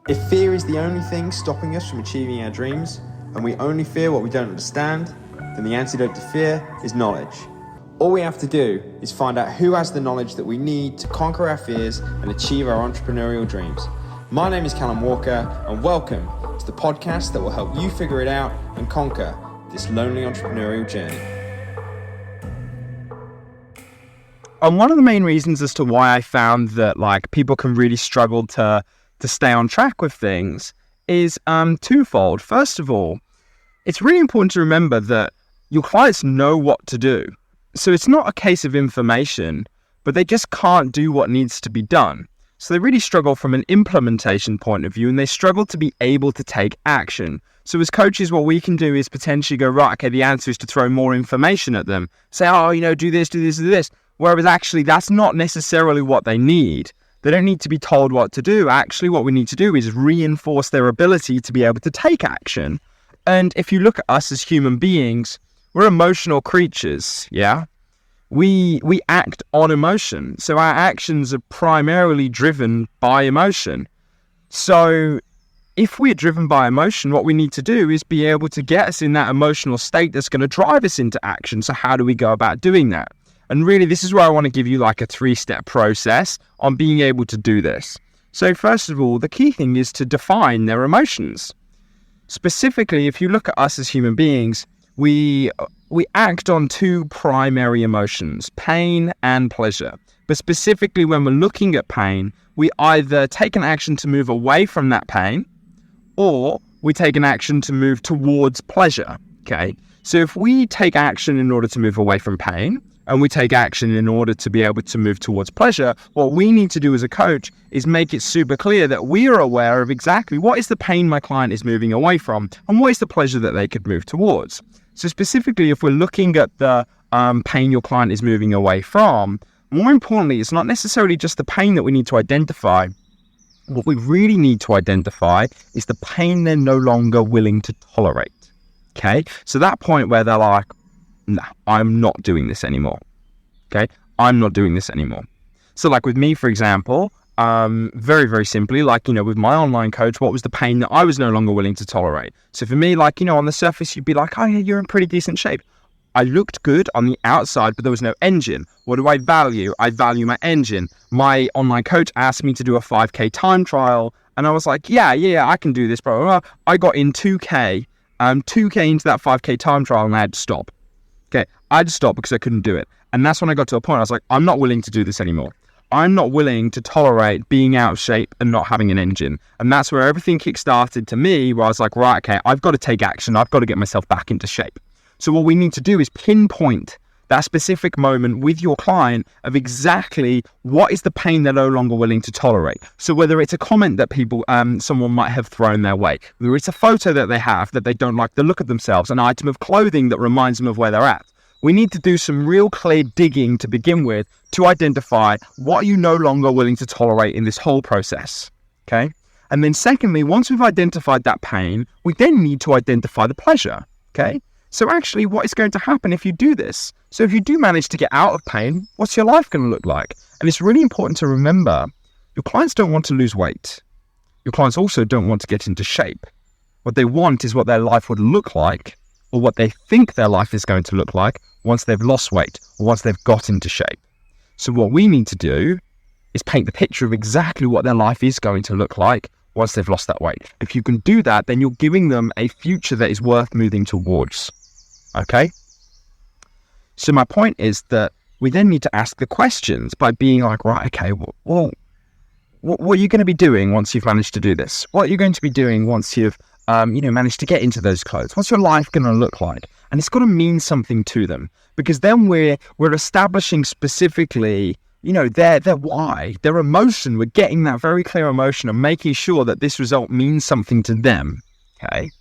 If fear is the only thing stopping us from achieving our dreams, and we only fear what we don't understand, then the antidote to fear is knowledge. All we have to do is find out who has the knowledge that we need to conquer our fears and achieve our entrepreneurial dreams. My name is Callum Walker, and welcome to the podcast that will help you figure it out and conquer this lonely entrepreneurial journey. And one of the main reasons as to why I found that people can really struggle to stay on track with things is twofold. First of all, it's really important to remember that your clients know what to do. So it's not a case of information, but they just can't do what needs to be done. So they really struggle from an implementation point of view, and they struggle to be able to take action. So as coaches, what we can do is potentially go, right, okay, the answer is to throw more information at them. Say, do this, do this, do this. Whereas actually that's not necessarily what they need. They don't need to be told what to do. Actually, what we need to do is reinforce their ability to be able to take action. And if you look at us as human beings, we're emotional creatures, yeah? We act on emotion. So our actions are primarily driven by emotion. So if we're driven by emotion, what we need to do is be able to get us in that emotional state that's going to drive us into action. So how do we go about doing that? And really, this is where I want to give you a 3-step process on being able to do this. So first of all, the key thing is to define their emotions. Specifically, if you look at us as human beings, we act on two primary emotions, pain and pleasure. But specifically, when we're looking at pain, we either take an action to move away from that pain, or we take an action to move towards pleasure, okay? So if we take action in order to move away from pain, and we take action in order to be able to move towards pleasure, what we need to do as a coach is make it super clear that we are aware of exactly what is the pain my client is moving away from and what is the pleasure that they could move towards. So specifically, if we're looking at the pain your client is moving away from, more importantly, it's not necessarily just the pain that we need to identify. What we really need to identify is the pain they're no longer willing to tolerate. Okay? So that point where they're like, nah, I'm not doing this anymore. Okay? I'm not doing this anymore. So with me, for example, very, very simply, with my online coach, what was the pain that I was no longer willing to tolerate? So for me, on the surface, you'd be like, oh yeah, you're in pretty decent shape. I looked good on the outside, but there was no engine. What do I value? I value my engine. My online coach asked me to do a 5K time trial, and I was like, yeah, I can do this, bro. I got in 2K into that 5K time trial, and I had to stop. Okay, I had to stop because I couldn't do it. And that's when I got to a point, I was like, I'm not willing to do this anymore. I'm not willing to tolerate being out of shape and not having an engine. And that's where everything kick-started to me, where I was like, right, okay, I've got to take action. I've got to get myself back into shape. So what we need to do is pinpoint that specific moment with your client of exactly what is the pain they're no longer willing to tolerate. So whether it's a comment that someone might have thrown their way, whether it's a photo that they have that they don't like the look of themselves, an item of clothing that reminds them of where they're at. We need to do some real clear digging to begin with to identify what are you no longer willing to tolerate in this whole process, okay? And then secondly, once we've identified that pain, we then need to identify the pleasure, okay? So actually, what is going to happen if you do this? So if you do manage to get out of pain, what's your life going to look like? And it's really important to remember, your clients don't want to lose weight. Your clients also don't want to get into shape. What they want is what their life would look like, or what they think their life is going to look like once they've lost weight or once they've got into shape. So what we need to do is paint the picture of exactly what their life is going to look like once they've lost that weight. If you can do that, then you're giving them a future that is worth moving towards. Okay? So my point is that we then need to ask the questions by being like, right, okay, well, what are you going to be doing once you've managed to do this? What are you going to be doing once you've managed to get into those clothes? What's your life going to look like? And it's got to mean something to them, because then we're establishing specifically, their why, their emotion. We're getting that very clear emotion and making sure that this result means something to them. Okay.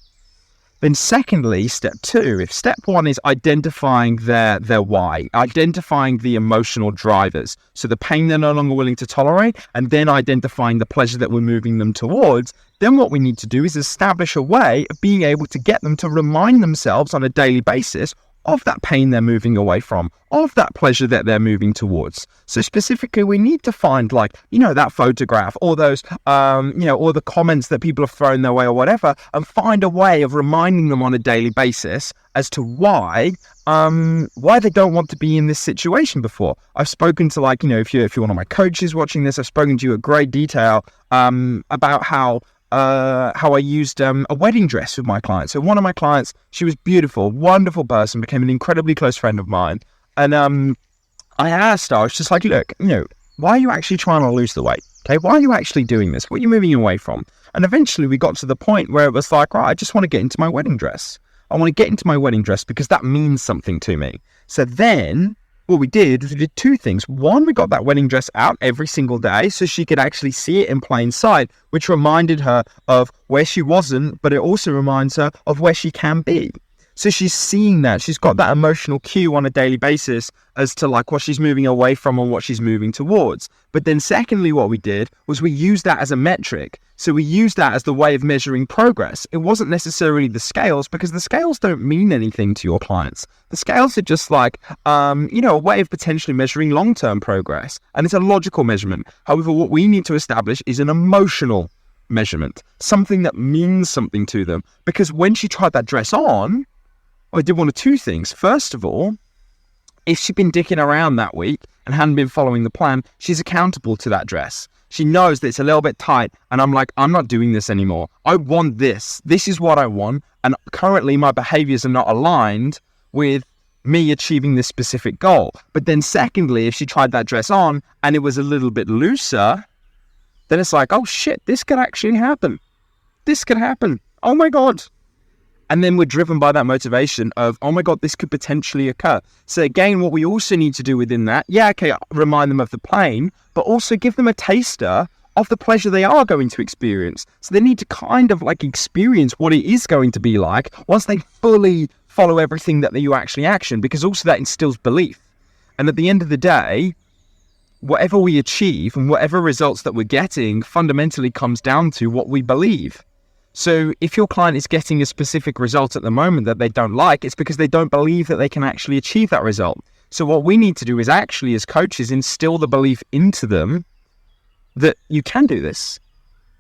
Then secondly, step 2, if step 1 is identifying their why, identifying the emotional drivers, so the pain they're no longer willing to tolerate, and then identifying the pleasure that we're moving them towards, then what we need to do is establish a way of being able to get them to remind themselves on a daily basis of that pain they're moving away from, of that pleasure that they're moving towards. So specifically, we need to find that photograph or those, or the comments that people have thrown their way or whatever, and find a way of reminding them on a daily basis as to why they don't want to be in this situation before. I've spoken to if you're one of my coaches watching this, I've spoken to you in great detail about how I used a wedding dress with my client. So one of my clients, she was beautiful, wonderful person, became an incredibly close friend of mine. And I asked her, I was just like, look, why are you actually trying to lose the weight? Okay, why are you actually doing this? What are you moving away from? And eventually we got to the point where it was like, right, I just want to get into my wedding dress. I want to get into my wedding dress because that means something to me. So then what we did was we did two things. One, we got that wedding dress out every single day so she could actually see it in plain sight, which reminded her of where she wasn't, but it also reminds her of where she can be. So she's seeing that. She's got that emotional cue on a daily basis as to what she's moving away from and what she's moving towards. But then secondly, what we did was we used that as a metric. So we used that as the way of measuring progress. It wasn't necessarily the scales, because the scales don't mean anything to your clients. The scales are just a way of potentially measuring long-term progress. And it's a logical measurement. However, what we need to establish is an emotional measurement, something that means something to them. Because when she tried that dress on, I did one of two things. First of all, if she'd been dicking around that week and hadn't been following the plan, she's accountable to that dress. She knows that it's a little bit tight, and I'm not doing this anymore. I want this. This is what I want, and currently my behaviors are not aligned with me achieving this specific goal. But then secondly, if she tried that dress on and it was a little bit looser, then it's like, oh shit, this could actually happen. This could happen. Oh my God. And then we're driven by that motivation of, oh my God, this could potentially occur. So again, what we also need to do within that, remind them of the pain, but also give them a taster of the pleasure they are going to experience. So they need to kind of experience what it is going to be like once they fully follow everything that you actually action, because also that instills belief. And at the end of the day, whatever we achieve and whatever results that we're getting fundamentally comes down to what we believe. So if your client is getting a specific result at the moment that they don't like, it's because they don't believe that they can actually achieve that result. So what we need to do is actually, as coaches, instill the belief into them that you can do this.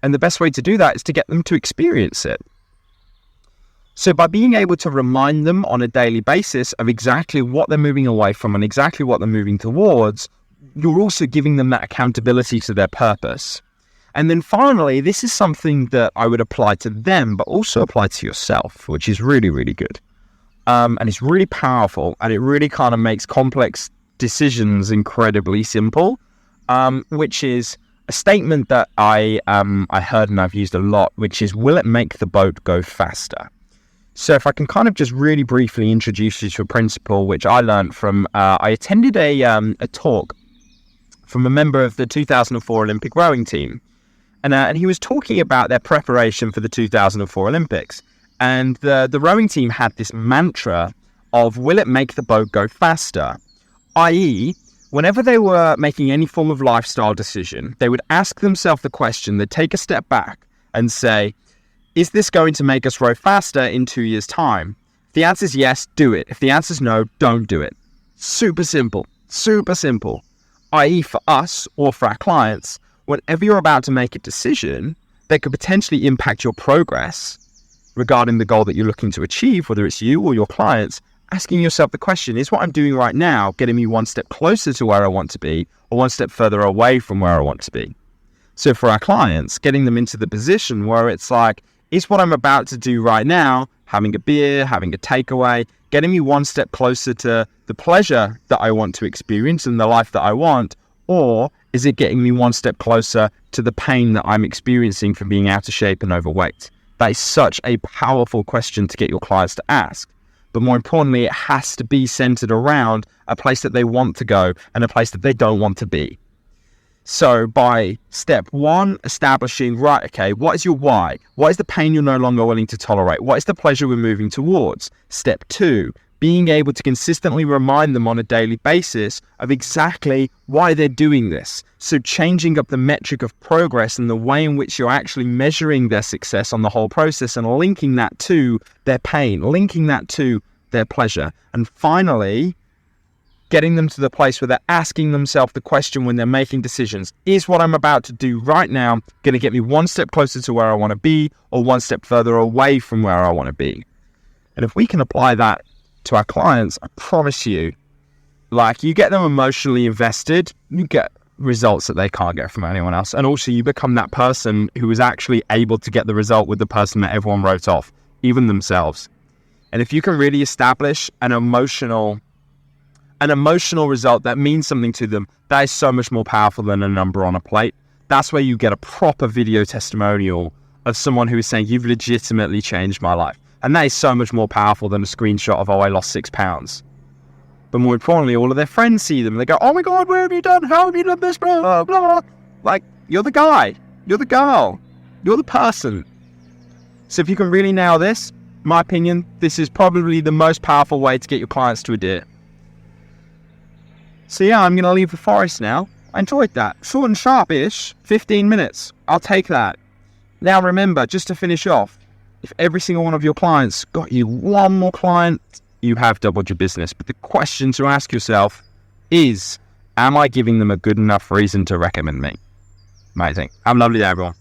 And the best way to do that is to get them to experience it. So by being able to remind them on a daily basis of exactly what they're moving away from and exactly what they're moving towards, you're also giving them that accountability to their purpose. And then finally, this is something that I would apply to them, but also apply to yourself, which is really, really good. And it's really powerful, and it really kind of makes complex decisions incredibly simple, which is a statement that I heard and I've used a lot, which is, will it make the boat go faster? So if I can kind of just really briefly introduce you to a principle, which I learned from, I attended a talk from a member of the 2004 Olympic rowing team. And he was talking about their preparation for the 2004 Olympics. And the rowing team had this mantra of, will it make the boat go faster? I.e., whenever they were making any form of lifestyle decision, they would ask themselves the question, they'd take a step back and say, is this going to make us row faster in 2 years' time? If the answer is yes, do it. If the answer is no, don't do it. Super simple. Super simple. I.e., for us or for our clients, whenever you're about to make a decision that could potentially impact your progress regarding the goal that you're looking to achieve, whether it's you or your clients, asking yourself the question, is what I'm doing right now getting me one step closer to where I want to be or one step further away from where I want to be? So for our clients, getting them into the position where it's like, is what I'm about to do right now, having a beer, having a takeaway, getting me one step closer to the pleasure that I want to experience and the life that I want, or is it getting me one step closer to the pain that I'm experiencing from being out of shape and overweight? That is such a powerful question to get your clients to ask. But more importantly, it has to be centered around a place that they want to go and a place that they don't want to be. So by step one, establishing, right, okay, what is your why? What is the pain you're no longer willing to tolerate? What is the pleasure we're moving towards? Step two, being able to consistently remind them on a daily basis of exactly why they're doing this. So changing up the metric of progress and the way in which you're actually measuring their success on the whole process and linking that to their pain, linking that to their pleasure. And finally, getting them to the place where they're asking themselves the question when they're making decisions. Is what I'm about to do right now going to get me one step closer to where I want to be, or one step further away from where I want to be? And if we can apply that to our clients, I promise you, like, you get them emotionally invested, you get results that they can't get from anyone else. And also you become that person who is actually able to get the result with the person that everyone wrote off, even themselves. And if you can really establish an emotional result that means something to them, that is so much more powerful than a number on a plate. That's where you get a proper video testimonial of someone who is saying, you've legitimately changed my life. And that is so much more powerful than a screenshot of, oh, I lost 6 pounds. But more importantly, all of their friends see them. They go, oh my God, where have you done? How have you done this? Blah, blah, blah. Like, you're the guy. You're the girl. You're the person. So if you can really nail this, in my opinion, this is probably the most powerful way to get your clients to adhere. So yeah, I'm going to leave the forest now. I enjoyed that. Short and sharp-ish. 15 minutes. I'll take that. Now remember, just to finish off, if every single one of your clients got you one more client, you have doubled your business. But the question to ask yourself is, am I giving them a good enough reason to recommend me? Amazing. Have a lovely day, everyone.